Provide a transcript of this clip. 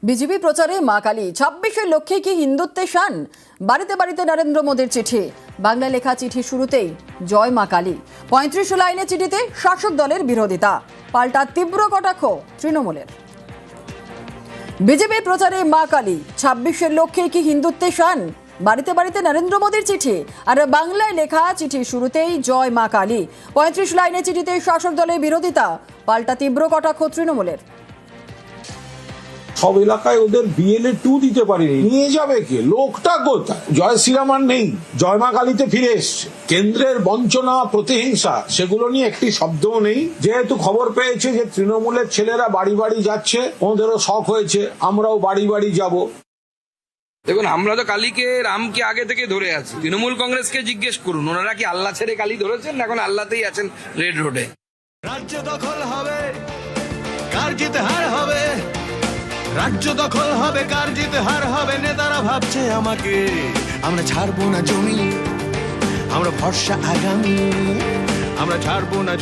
BJP প্রচারে মা কালী ২৬-এর লক্ষ্যে কি হিন্দুত্বের শান? বাড়িতে বাড়িতে নরেন্দ্র মোদীর চিঠি। বাংলা লেখা চিঠি শুরুতেই জয় মা কালী। ৩৫ লাইনে চিঠিতে শাসক দলের বিরোধিতা, পাল্টা তীব্র কটাক্ষ তৃণমূলের। বিজেপির প্রচারে মা কালী ২৬-এর লক্ষ্যে কি হিন্দুত্বের শান? বাড়িতে বাড়িতে নরেন্দ্র মোদীর চিঠি। আর বাংলায় লেখা চিঠি শুরুতেই জয় মা কালী। ৩৫ লাইনে চিঠিতে শাসক দলের বিরোধিতা, পাল্টা তীব্র কটাক্ষ তৃণমূলের। সব এলাকায় ওদের বিএলএ 2 দিতে পারিনি, নিয়ে যাবে কে? লোকটা কোথায়? জয় শ্রীরাম আর নেই, জয় মা কালীতে ফিরে এসছে। কেন্দ্রের বঞ্চনা, প্রতিহিংসা, সেগুলো নিয়ে একটি শব্দও নেই। যেহেতু খবর পেয়েছে যে তৃণমূলের ছেলেরা বাড়ি বাড়ি যাচ্ছে, ওদেরও শখ হয়েছে আমরাও বাড়ি বাড়ি যাব। দেখুন, আমরা তো কালীকে রামকে আগে থেকে ধরে আছি। তৃণমূল কংগ্রেসকে জিজ্ঞেস করুন, ওনারা কি আল্লাহ ছেড়ে কালী ধরেছেন? এখন আল্লাহতেই আছেন রেড রোডে। রাজ্য দখল হবে, কার জিতে হার হবে। রাজ্য দখল হবে, কার জিতে হার হবে। নেতারা ভাবছে আমাকে, আমরা ছাড়বো না জমি, আমরা ভরসা আগামী, আমরা ছাড়বো না।